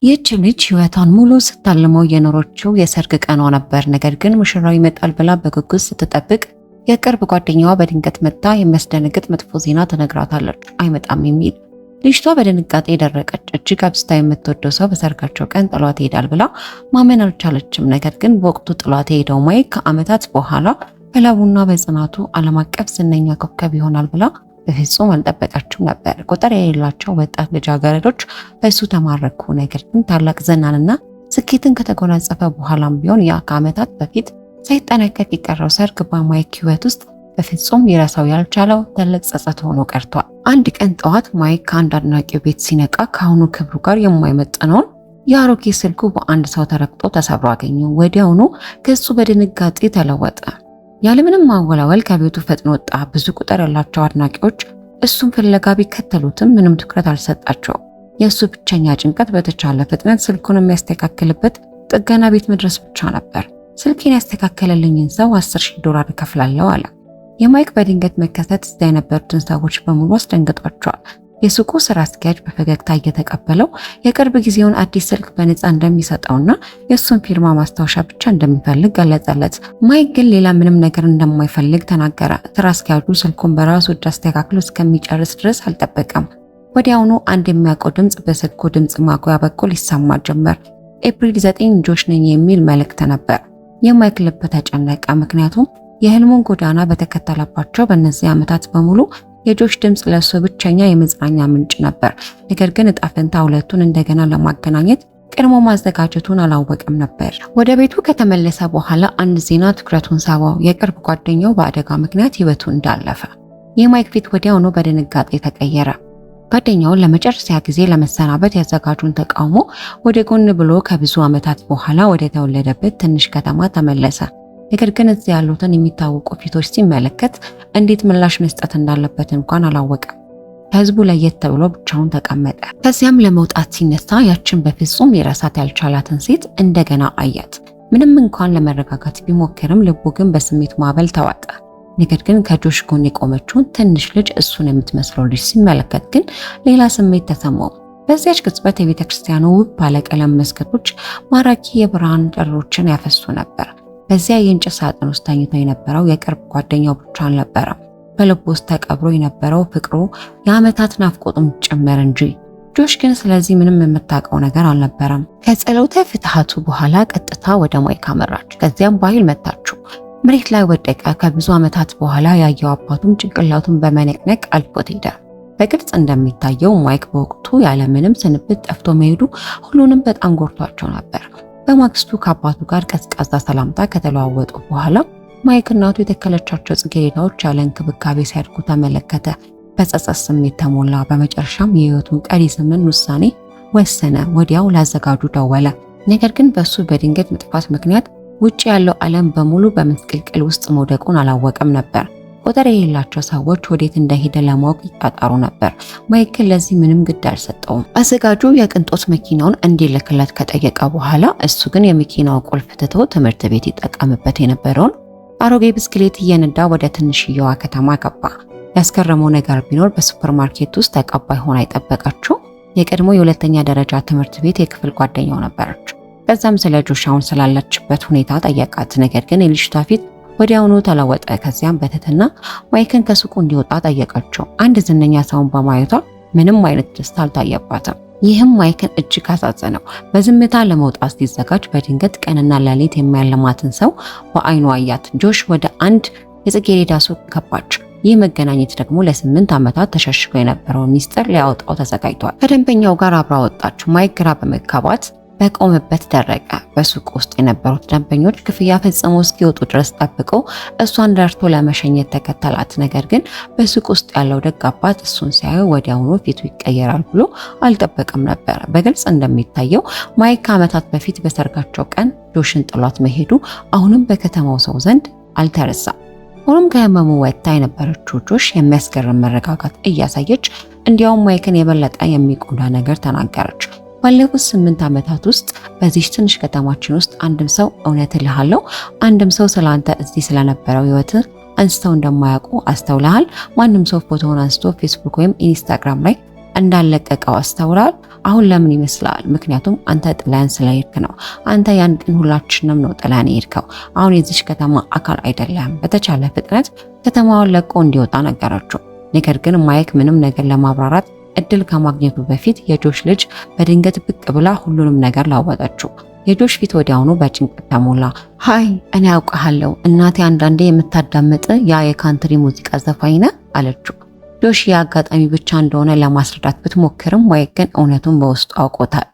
ይህች ልጅ ህይወቷን ሙሉ ስታልመው የኖረችው የሰርግ ቀኗ ነበር። ነገር ግን ሙሽራው ይመጣል ብላ በጉጉት ስትጠብቅ የቅርብ ጓደኛዋ በድንገት መጣ የሚያስደነግጥ መጥፎ ዜና ትነግራታለች። አይመጣም የሚል ልጅቷ በድንጋጤ ደረቀች። እጅግ አብዝታ የምትወደው ሰው በሰርጋቸው ቀን ጥሏት ይሄዳል ብላ ማመን አልቻለችም። ነገር ግን በወቅቱ ጥሏት የሄደው ማይክ ከዓመታት በኋላ በላቡና በጽናቱ ዓለም አቀፍ ዝነኛ ኮከብ ይሆናል ብላ በፍጹም አልጠበቀችም ነበር። ቁጥር የሌላቸው ወጣት ልጃገረዶች በእሱ ተማረኩ። ነገር ግን ታላቅ ዝናንና ስኬትን ከተጎናጸፈ በኋላም ቢሆን ያ ከዓመታት በፊት ሳይጠናቀቅ የቀረው ሰርግ በማይክ ህይወት ውስጥ በፍጹም ሊረሳው ያልቻለው ትልቅ ጸጸት ሆኖ ቀርቷል። አንድ ቀን ጠዋት ማይክ ከአንድ አድናቂው ቤት ሲነቃ ከአሁኑ ክብሩ ጋር የማይመጥነውን የአሮጌ ስልኩ በአንድ ሰው ተረግጦ ተሰብሮ አገኘው። ወዲያውኑ ገጹ በድንጋጤ ተለወጠ። ያለምንም ማወላወል ከቤቱ ፈጥኖ ወጣ። ብዙ ቁጥር ያላቸው አድናቂዎች እሱን ፍለጋ ቢከተሉትም ምንም ትኩረት አልሰጣቸውም። የእሱ ብቸኛ ጭንቀት በተቻለ ፍጥነት ስልኩን የሚያስተካክልበት ጥገና ቤት መድረስ ብቻ ነበር። ስልኬን ያስተካከለልኝን ሰው $10,000 እከፍላለሁ አለ። የማይክ በድንገት መከሰት እዚያ የነበሩትን ሰዎች በሙሉ አስደንግጧቸዋል። የሱቁ ስራ አስኪያጅ በፈገግታ እየተቀበለው የቅርብ ጊዜውን አዲስ ስልክ በነፃ እንደሚሰጠውና የእሱን ፊርማ ማስታወሻ ብቻ እንደሚፈልግ ገለጸለት። ማይክ ግን ሌላ ምንም ነገር እንደማይፈልግ ተናገረ። ስራ አስኪያጁ ስልኩን በራሱ እጅ አስተካክሎ እስከሚጨርስ ድረስ አልጠበቀም። ወዲያውኑ አንድ የሚያውቀው ድምፅ በስልኩ ድምፅ ማጉያ በኩል ይሰማ ጀመር። ኤፕሪል 9 ጆሽ ነኝ የሚል መልእክት ነበር። የማይክ ልብ ተጨነቀ። ምክንያቱም የህልሙን ጎዳና በተከተለባቸው በእነዚህ ዓመታት በሙሉ የጆሽ ድምፅ ለሱ ብቸኛ የመጽናኛ ምንጭ ነበር። ነገር ግን እጣ ፈንታ ሁለቱን እንደገና ለማገናኘት ቀድሞ ማዘጋጀቱን አላወቀም ነበር። ወደ ቤቱ ከተመለሰ በኋላ አንድ ዜና ትኩረቱን ሳበው። የቅርብ ጓደኛው በአደጋ ምክንያት ህይወቱ እንዳለፈ። የማይክ ፊት ወዲያውኑ በድንጋጤ ተቀየረ። ጓደኛውን ለመጨረሻ ጊዜ ለመሰናበት ያዘጋጁን ተቃውሞ ወደ ጎን ብሎ ከብዙ ዓመታት በኋላ ወደ ተወለደበት ትንሽ ከተማ ተመለሰ። ነገር ግን እዚህ ያሉትን የሚታወቁ ፊቶች ሲመለከት እንዴት ምላሽ መስጠት እንዳለበት እንኳን አላወቀም። ከህዝቡ ለየት ተብሎ ብቻውን ተቀመጠ። ከዚያም ለመውጣት ሲነሳ ያችን በፍጹም ሊረሳት ያልቻላትን ሴት እንደገና አያት። ምንም እንኳን ለመረጋጋት ቢሞክርም ልቡ ግን በስሜት ማዕበል ተዋጠ። ነገር ግን ከጆሽ ጎን የቆመችውን ትንሽ ልጅ እሱን የምትመስለው ልጅ ሲመለከት ግን ሌላ ስሜት ተሰማው። በዚያች ቅጽበት የቤተ ክርስቲያኑ ውብ ባለቀለም መስኮቶች ማራኪ የብርሃን ጨረሮችን ያፈሱ ነበር። በዚያ የእንጨት ሳጥን ውስጥ ተኝቶ የነበረው የቅርብ ጓደኛው ብቻ አልነበረም። በልቡ ውስጥ ተቀብሮ የነበረው ፍቅሩ የዓመታት ናፍቆቱም ጭምር እንጂ። ጆሽ ግን ስለዚህ ምንም የምታውቀው ነገር አልነበረም። ከጸሎተ ፍትሐቱ በኋላ ቀጥታ ወደ ማይክ አመራች። ከዚያም በኃይል መታችው። መሬት ላይ ወደቀ። ከብዙ ዓመታት በኋላ ያየው አባቱም ጭንቅላቱን በመነቅነቅ አልፎት ሄደ። በግልጽ እንደሚታየው ማይክ በወቅቱ ያለምንም ስንብት ጠፍቶ መሄዱ ሁሉንም በጣም ጎድቷቸው ነበር። በማግስቱ ከአባቱ ጋር ቀዝቃዛ ሰላምታ ከተለዋወጡ በኋላ ማይክ እናቱ የተከለቻቸው ጽጌረዳዎች ያለ እንክብካቤ ሲያድጉ ተመለከተ። በጸጸት ስሜት ተሞላ። በመጨረሻም የህይወቱን ቀሪ ዘመን ውሳኔ ወሰነ። ወዲያው ላዘጋጁ ደወለ። ነገር ግን በሱ በድንገት መጥፋት ምክንያት ውጭ ያለው ዓለም በሙሉ በመስቀልቅል ውስጥ መውደቁን አላወቀም ነበር። ቁጥር የሌላቸው ሰዎች ወዴት እንደሄደ ለማወቅ ይጣጣሩ ነበር። ማይክ ለዚህ ምንም ግድ አልሰጠውም። አዘጋጁ የቅንጦት መኪናውን እንዲልክለት ከጠየቀ በኋላ እሱ ግን የመኪናው ቁልፍ ትቶ ትምህርት ቤት ይጠቀምበት የነበረውን አሮጌ ብስክሌት እየነዳ ወደ ትንሽየዋ ከተማ ገባ። ያስገረመው ነገር ቢኖር በሱፐርማርኬት ውስጥ ተቀባይ ሆና የጠበቀችው የቀድሞ የሁለተኛ ደረጃ ትምህርት ቤት የክፍል ጓደኛው ነበረች። ከዛም ስለ ጆሽ አሁን ስላለችበት ሁኔታ ጠየቃት። ነገር ግን የልጅቷ ፊት ወዲያውኑ ተለወጠ። ከዚያም በትህትና ማይክን ከሱቁ እንዲወጣ ጠየቀችው። አንድ ዝነኛ ሰውን በማየቷ ምንም አይነት ደስታ አልታየባትም። ይህም ማይክን እጅግ አሳዘነው። በዝምታ ለመውጣት ሲዘጋጅ በድንገት ቀንና ሌሊት የሚያለማትን ሰው በአይኑ አያት። ጆሽ ወደ አንድ የጽጌረዳ ሱቅ ገባች። ይህ መገናኘት ደግሞ ለ8 ዓመታት ተሸሽጎ የነበረውን ሚስጥር ሊያወጣው ተዘጋጅቷል። ከደንበኛው ጋር አብራ ወጣች። ማይክ ግራ በመጋባት በቆመበት ደረቀ። በሱቅ ውስጥ የነበሩት ደንበኞች ክፍያ ፈጽሞ እስኪወጡ ድረስ ጠብቀው እሷን ደርቶ ለመሸኘት ተከተላት። ነገር ግን በሱቅ ውስጥ ያለው ደግ አባት እሱን ሲያዩ ወዲያውኑ ፊቱ ይቀየራል ብሎ አልጠበቀም ነበር። በግልጽ እንደሚታየው ማይክ ከዓመታት በፊት በሰርጋቸው ቀን ጆሽን ጥሏት መሄዱ አሁንም በከተማው ሰው ዘንድ አልተረሳም። ሆኖም ከህመሙ ወጥታ የነበረችው ጆሽ የሚያስገርም መረጋጋት እያሳየች እንዲያውም ማይክን የበለጠ የሚጎዳ ነገር ተናገረች። ባለፉት 8 ዓመታት ውስጥ በዚህ ትንሽ ከተማችን ውስጥ አንድም ሰው እውነት እልሃለሁ፣ አንድም ሰው ስላንተ እዚህ ስለነበረው ህይወት አንስተው እንደማያውቁ አስተውለሃል። ማንም ሰው ፎቶውን አንስቶ ፌስቡክ ወይም ኢንስታግራም ላይ እንዳለቀቀው አስተውላል። አሁን ለምን ይመስላል? ምክንያቱም አንተ ጥላን ስለሄድክ ነው። አንተ ያን ቀን ሁላችንም ነው ጥላን የሄድከው። አሁን የዚች ከተማ አካል አይደለም። በተቻለ ፍጥነት ከተማውን ለቆ እንዲወጣ ነገረችው። ነገር ግን ማይክ ምንም ነገር ለማብራራት እድል ከማግኘቱ በፊት የጆሽ ልጅ በድንገት ብቅ ብላ ሁሉንም ነገር ላወጣችው። የጆሽ ፊት ወዲያውኑ በጭንቀት ተሞላ። ሃይ እኔ አውቃለሁ፣ እናቴ አንዳንዴ የምታዳምጥ ያ የካንትሪ ሙዚቃ ዘፋኝ ነህ አለችው። ጆሽ የአጋጣሚ ብቻ እንደሆነ ለማስረዳት ብትሞክርም ማይክ ግን እውነቱን በውስጡ አውቆታል።